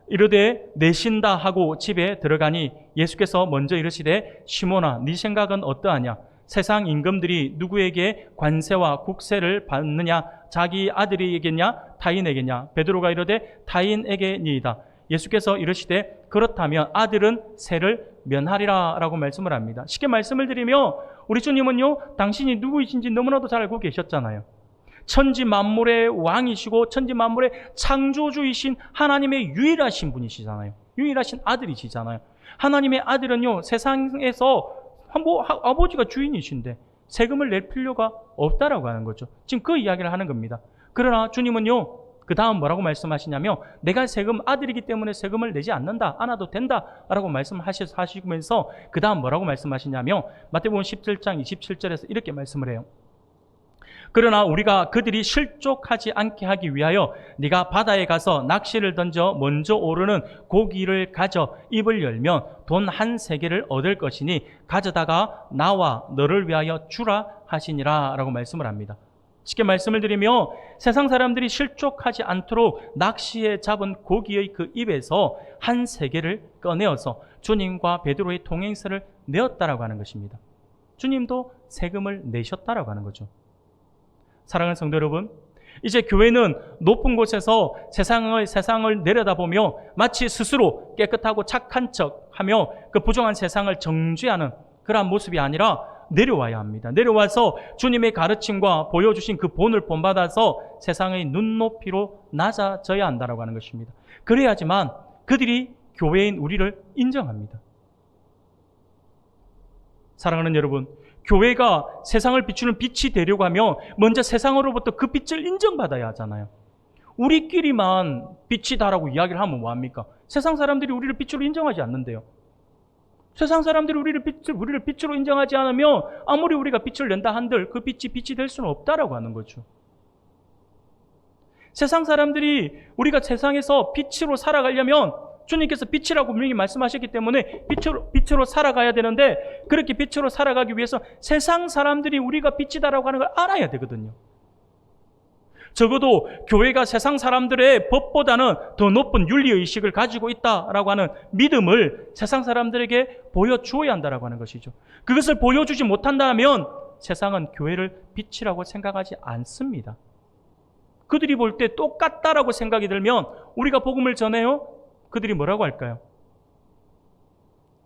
이르되 내신다 하고 집에 들어가니 예수께서 먼저 이르시되 시몬아 네 생각은 어떠하냐? 세상 임금들이 누구에게 관세와 국세를 받느냐? 자기 아들에게냐? 타인에게냐? 베드로가 이르되 타인에게니이다. 예수께서 이르시되 그렇다면 아들은 세를 면하리라 라고 말씀을 합니다. 쉽게 말씀을 드리며 우리 주님은요, 당신이 누구이신지 너무나도 잘 알고 계셨잖아요. 천지 만물의 왕이시고 천지 만물의 창조주이신 하나님의 유일하신 분이시잖아요. 유일하신 아들이시잖아요. 하나님의 아들은요, 세상에서 아버지가 주인이신데 세금을 낼 필요가 없다라고 하는 거죠. 지금 그 이야기를 하는 겁니다. 그러나 주님은요, 그 다음 뭐라고 말씀하시냐면 내가 아들이기 때문에 세금을 내지 않는다, 않아도 된다라고 말씀하시면서 그 다음 뭐라고 말씀하시냐면 마태복음 17장 27절에서 이렇게 말씀을 해요. 그러나 우리가 그들이 실족하지 않게 하기 위하여 네가 바다에 가서 낚시를 던져 먼저 오르는 고기를 가져 입을 열면 돈 한 세겔을 얻을 것이니 가져다가 나와 너를 위하여 주라 하시니라 라고 말씀을 합니다. 쉽게 말씀을 드리며 세상 사람들이 실족하지 않도록 낚시에 잡은 고기의 그 입에서 한 세겔을 꺼내어서 주님과 베드로의 통행세를 내었다라고 하는 것입니다. 주님도 세금을 내셨다라고 하는 거죠. 사랑하는 성도 여러분, 이제 교회는 높은 곳에서 세상을 내려다보며 마치 스스로 깨끗하고 착한 척하며 그 부정한 세상을 정죄하는 그러한 모습이 아니라 내려와야 합니다. 내려와서 주님의 가르침과 보여주신 그 본을 본받아서 세상의 눈높이로 낮아져야 한다고 하는 것입니다. 그래야지만 그들이 교회인 우리를 인정합니다. 사랑하는 여러분, 교회가 세상을 비추는 빛이 되려고 하면 먼저 세상으로부터 그 빛을 인정받아야 하잖아요. 우리끼리만 빛이다라고 이야기를 하면 뭐합니까? 세상 사람들이 우리를 빛으로 인정하지 않는데요. 세상 사람들이 우리를 빛으로 인정하지 않으면 아무리 우리가 빛을 낸다 한들 그 빛이 될 수는 없다라고 하는 거죠. 세상 사람들이 우리가 세상에서 빛으로 살아가려면 주님께서 빛이라고 분명히 말씀하셨기 때문에 빛으로 살아가야 되는데, 그렇게 빛으로 살아가기 위해서 세상 사람들이 우리가 빛이다라고 하는 걸 알아야 되거든요. 적어도 교회가 세상 사람들의 법보다는 더 높은 윤리의식을 가지고 있다라고 하는 믿음을 세상 사람들에게 보여주어야 한다라고 하는 것이죠. 그것을 보여주지 못한다면 세상은 교회를 빛이라고 생각하지 않습니다. 그들이 볼 때 똑같다라고 생각이 들면 우리가 복음을 전해요. 그들이 뭐라고 할까요?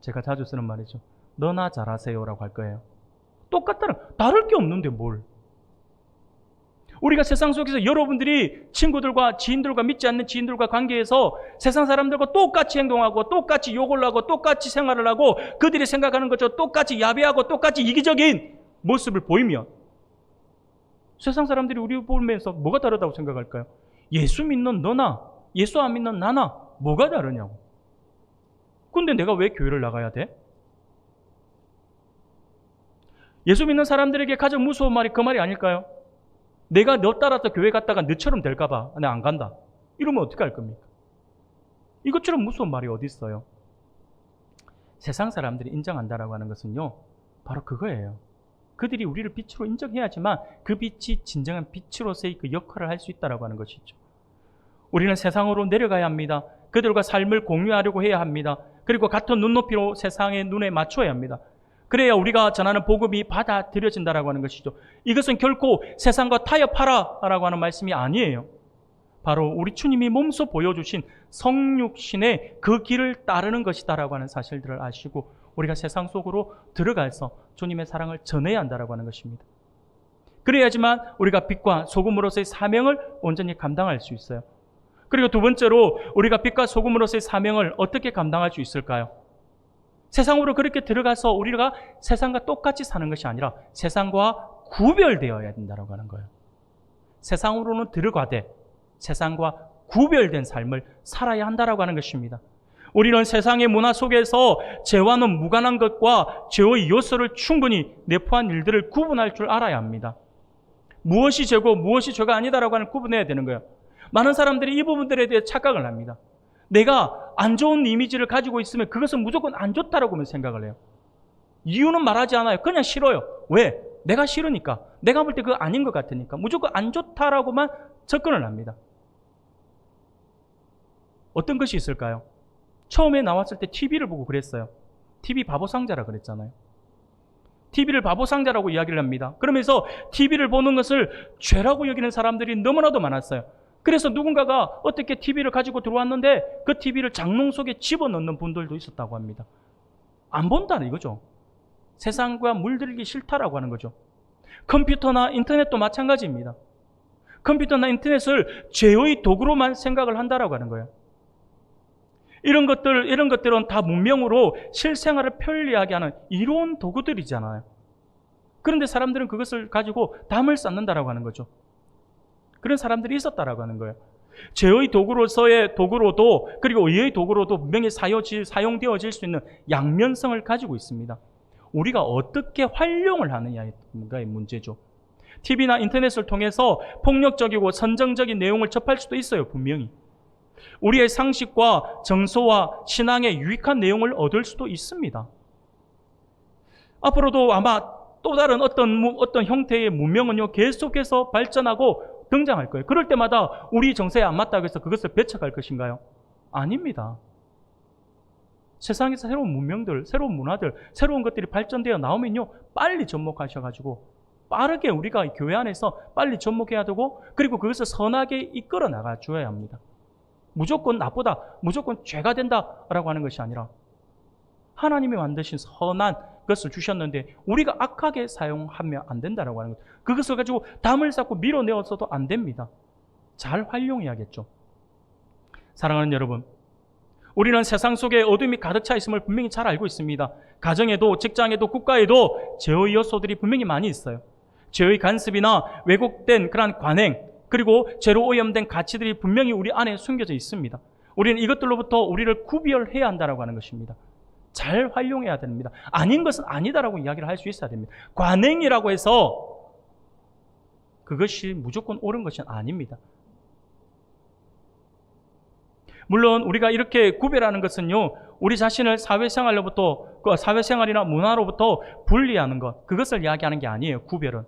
제가 자주 쓰는 말이죠. 너나 잘하세요라고 할 거예요. 똑같다는, 다를 게 없는데 뭘. 우리가 세상 속에서 여러분들이 친구들과 지인들과 믿지 않는 지인들과 관계에서 세상 사람들과 똑같이 행동하고 똑같이 욕을 하고 똑같이 생활을 하고 그들이 생각하는 것처럼 똑같이 야비하고 똑같이 이기적인 모습을 보이면 세상 사람들이 우리 보면서 뭐가 다르다고 생각할까요? 예수 믿는 너나 예수 안 믿는 나나 뭐가 다르냐고. 근데 내가 왜 교회를 나가야 돼? 예수 믿는 사람들에게 가장 무서운 말이 그 말이 아닐까요? 내가 너 따라서 교회 갔다가 너처럼 될까 봐 나 안 간다. 이러면 어떻게 할 겁니까? 이것처럼 무서운 말이 어디 있어요? 세상 사람들이 인정한다라고 하는 것은요, 바로 그거예요. 그들이 우리를 빛으로 인정해야지만 그 빛이 진정한 빛으로서의 그 역할을 할 수 있다라고 하는 것이죠. 우리는 세상으로 내려가야 합니다. 그들과 삶을 공유하려고 해야 합니다. 그리고 같은 눈높이로 세상의 눈에 맞춰야 합니다. 그래야 우리가 전하는 복음이 받아들여진다라고 하는 것이죠. 이것은 결코 세상과 타협하라라고 하는 말씀이 아니에요. 바로 우리 주님이 몸소 보여주신 성육신의 그 길을 따르는 것이다라고 하는 사실들을 아시고 우리가 세상 속으로 들어가서 주님의 사랑을 전해야 한다라고 하는 것입니다. 그래야지만 우리가 빛과 소금으로서의 사명을 온전히 감당할 수 있어요. 그리고 두 번째로 우리가 빛과 소금으로서의 사명을 어떻게 감당할 수 있을까요? 세상으로 그렇게 들어가서 우리가 세상과 똑같이 사는 것이 아니라 세상과 구별되어야 된다고 하는 거예요. 세상으로는 들어가되 세상과 구별된 삶을 살아야 한다고 하는 것입니다. 우리는 세상의 문화 속에서 죄와는 무관한 것과 죄의 요소를 충분히 내포한 일들을 구분할 줄 알아야 합니다. 무엇이 죄고 무엇이 죄가 아니다라고 하는 구분해야 되는 거예요. 많은 사람들이 이 부분들에 대해 착각을 합니다. 내가 안 좋은 이미지를 가지고 있으면 그것은 무조건 안 좋다라고 생각을 해요. 이유는 말하지 않아요. 그냥 싫어요. 왜? 내가 싫으니까. 내가 볼 때 그거 아닌 것 같으니까. 무조건 안 좋다라고만 접근을 합니다. 어떤 것이 있을까요? 처음에 나왔을 때 TV를 보고 그랬어요. TV 바보상자라 그랬잖아요. TV를 바보상자라고 이야기를 합니다. 그러면서 TV를 보는 것을 죄라고 여기는 사람들이 너무나도 많았어요. 그래서 누군가가 어떻게 TV를 가지고 들어왔는데 그 TV를 장롱 속에 집어넣는 분들도 있었다고 합니다. 안 본다는 이거죠. 세상과 물들기 싫다라고 하는 거죠. 컴퓨터나 인터넷도 마찬가지입니다. 컴퓨터나 인터넷을 죄의 도구로만 생각을 한다라고 하는 거예요. 이런 것들은 다 문명으로 실생활을 편리하게 하는 이로운 도구들이잖아요. 그런데 사람들은 그것을 가지고 담을 쌓는다라고 하는 거죠. 그런 사람들이 있었다라고 하는 거예요. 죄의 도구로도 그리고 의의 도구로도 분명히 사용되어질 수 있는 양면성을 가지고 있습니다. 우리가 어떻게 활용을 하느냐의 문제죠. TV나 인터넷을 통해서 폭력적이고 선정적인 내용을 접할 수도 있어요. 분명히. 우리의 상식과 정서와 신앙에 유익한 내용을 얻을 수도 있습니다. 앞으로도 아마 또 다른 어떤 형태의 문명은요, 계속해서 발전하고 등장할 거예요. 그럴 때마다 우리 정서에 안 맞다고 해서 그것을 배척할 것인가요? 아닙니다. 세상에서 새로운 문명들, 새로운 문화들, 새로운 것들이 발전되어 나오면요, 빨리 접목하셔가지고 빠르게 우리가 교회 안에서 빨리 접목해야 되고, 그리고 그것을 선하게 이끌어 나가 줘야 합니다. 무조건 나쁘다, 무조건 죄가 된다라고 하는 것이 아니라 하나님이 만드신 선한 것을 주셨는데 우리가 악하게 사용하면 안 된다라고 하는 것. 그것을 가지고 담을 쌓고 밀어내어서도 안 됩니다. 잘 활용해야겠죠. 사랑하는 여러분, 우리는 세상 속에 어둠이 가득 차 있음을 분명히 잘 알고 있습니다. 가정에도 직장에도 국가에도 죄의 요소들이 분명히 많이 있어요. 죄의 간섭이나 왜곡된 그러한 관행, 그리고 죄로 오염된 가치들이 분명히 우리 안에 숨겨져 있습니다. 우리는 이것들로부터 우리를 구별해야 한다고 하는 것입니다. 잘 활용해야 됩니다. 아닌 것은 아니다라고 이야기를 할 수 있어야 됩니다. 관행이라고 해서 그것이 무조건 옳은 것은 아닙니다. 물론 우리가 이렇게 구별하는 것은요, 우리 자신을 사회생활로부터, 사회생활이나 문화로부터 분리하는 것, 그것을 이야기하는 게 아니에요. 구별은.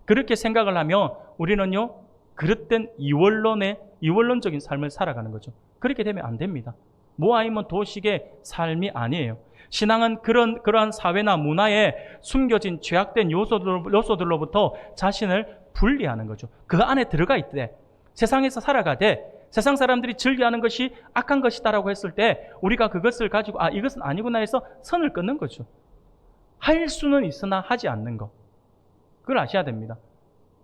그렇게 생각을 하면 우리는요, 그릇된 이원론적인 삶을 살아가는 거죠. 그렇게 되면 안 됩니다. 모아이면 도식의 삶이 아니에요. 신앙은 그러한 사회나 문화에 숨겨진 죄악된 요소들로부터 자신을 분리하는 거죠. 그 안에 들어가 있대. 세상에서 살아가되 세상 사람들이 즐겨하는 것이 악한 것이다라고 했을 때 우리가 그것을 가지고 이것은 아니구나 해서 선을 끊는 거죠. 할 수는 있으나 하지 않는 것. 그걸 아셔야 됩니다.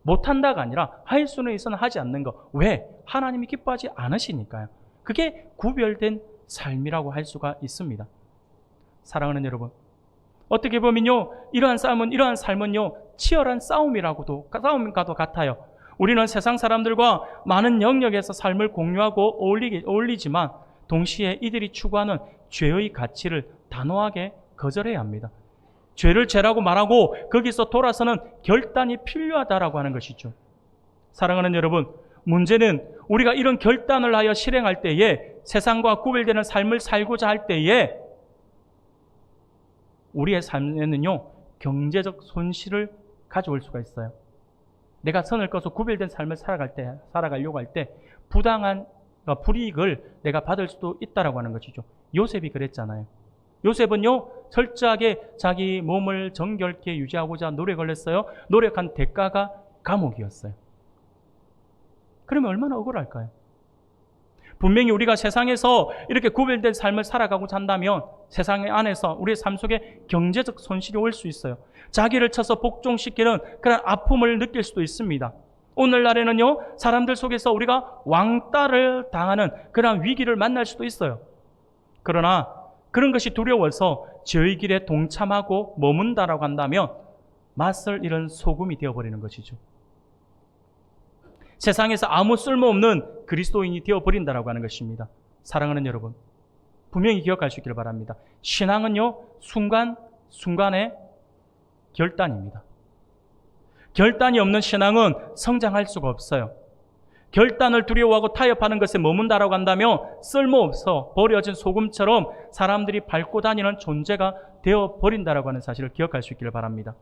못한다가 아니라 할 수는 있으나 하지 않는 것. 왜? 하나님이 기뻐하지 않으시니까요. 그게 구별된 삶이라고 할 수가 있습니다. 사랑하는 여러분, 어떻게 보면요, 이러한 삶은요, 치열한 싸움과도 같아요. 우리는 세상 사람들과 많은 영역에서 삶을 공유하고 어울리지만 동시에 이들이 추구하는 죄의 가치를 단호하게 거절해야 합니다. 죄를 죄라고 말하고 거기서 돌아서는 결단이 필요하다라고 하는 것이죠. 사랑하는 여러분, 문제는 우리가 이런 결단을 하여 실행할 때에, 세상과 구별되는 삶을 살고자 할 때에 우리의 삶에는요, 경제적 손실을 가져올 수가 있어요. 내가 선을 꺼서 구별된 삶을 살아가려고 할 때 부당한 불이익을 내가 받을 수도 있다라고 하는 것이죠. 요셉이 그랬잖아요. 요셉은요, 철저하게 자기 몸을 정결케 유지하고자 노력을 했어요. 노력한 대가가 감옥이었어요. 그러면 얼마나 억울할까요? 분명히 우리가 세상에서 이렇게 구별된 삶을 살아가고자 한다면 세상 안에서 우리의 삶 속에 경제적 손실이 올 수 있어요. 자기를 쳐서 복종시키는 그런 아픔을 느낄 수도 있습니다. 오늘날에는요, 사람들 속에서 우리가 왕따를 당하는 그런 위기를 만날 수도 있어요. 그러나 그런 것이 두려워서 죄의 길에 동참하고 머문다라고 한다면 맞설 잃은 소금이 되어버리는 것이죠. 세상에서 아무 쓸모없는 그리스도인이 되어버린다라고 하는 것입니다. 사랑하는 여러분, 분명히 기억할 수 있기를 바랍니다. 신앙은요, 순간순간의 결단입니다. 결단이 없는 신앙은 성장할 수가 없어요. 결단을 두려워하고 타협하는 것에 머문다라고 한다면 쓸모없어 버려진 소금처럼 사람들이 밟고 다니는 존재가 되어버린다라고 하는 사실을 기억할 수 있기를 바랍니다.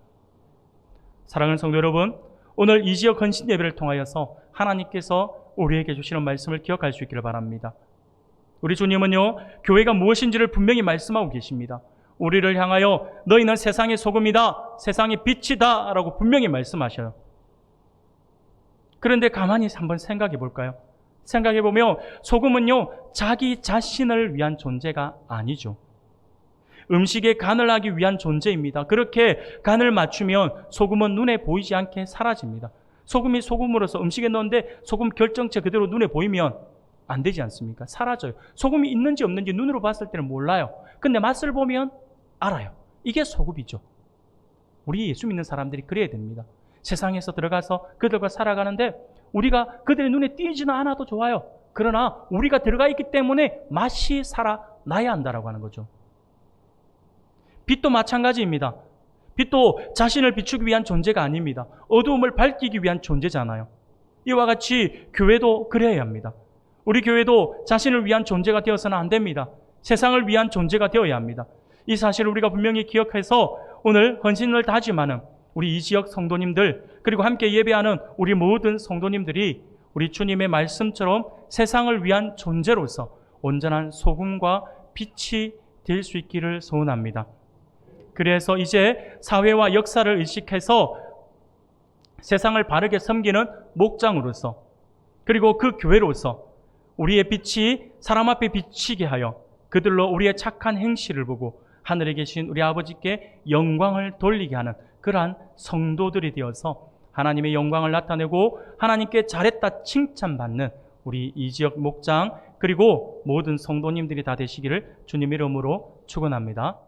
사랑하는 성도 여러분, 오늘 이 지역 헌신 예배를 통하여서 하나님께서 우리에게 주시는 말씀을 기억할 수 있기를 바랍니다. 우리 주님은요, 교회가 무엇인지를 분명히 말씀하고 계십니다. 우리를 향하여 너희는 세상의 소금이다, 세상의 빛이다 라고 분명히 말씀하셔요. 그런데 가만히 한번 생각해 볼까요? 생각해 보면 소금은요, 자기 자신을 위한 존재가 아니죠. 음식에 간을 하기 위한 존재입니다. 그렇게 간을 맞추면 소금은 눈에 보이지 않게 사라집니다. 소금이 소금으로서 음식에 넣었는데 소금 결정체 그대로 눈에 보이면 안 되지 않습니까? 사라져요. 소금이 있는지 없는지 눈으로 봤을 때는 몰라요. 근데 맛을 보면 알아요. 이게 소금이죠. 우리 예수 믿는 사람들이 그래야 됩니다. 세상에서 들어가서 그들과 살아가는데 우리가 그들의 눈에 띄지는 않아도 좋아요. 그러나 우리가 들어가 있기 때문에 맛이 살아나야 한다라고 하는 거죠. 빛도 마찬가지입니다. 빛도 자신을 비추기 위한 존재가 아닙니다. 어두움을 밝히기 위한 존재잖아요. 이와 같이 교회도 그래야 합니다. 우리 교회도 자신을 위한 존재가 되어서는 안 됩니다. 세상을 위한 존재가 되어야 합니다. 이 사실을 우리가 분명히 기억해서 오늘 헌신을 다짐하는 우리 이 지역 성도님들, 그리고 함께 예배하는 우리 모든 성도님들이 우리 주님의 말씀처럼 세상을 위한 존재로서 온전한 소금과 빛이 될 수 있기를 소원합니다. 그래서 이제 사회와 역사를 의식해서 세상을 바르게 섬기는 목장으로서, 그리고 그 교회로서 우리의 빛이 사람 앞에 비치게 하여 그들로 우리의 착한 행실을 보고 하늘에 계신 우리 아버지께 영광을 돌리게 하는 그러한 성도들이 되어서 하나님의 영광을 나타내고 하나님께 잘했다 칭찬받는 우리 이 지역 목장, 그리고 모든 성도님들이 다 되시기를 주님 이름으로 축원합니다.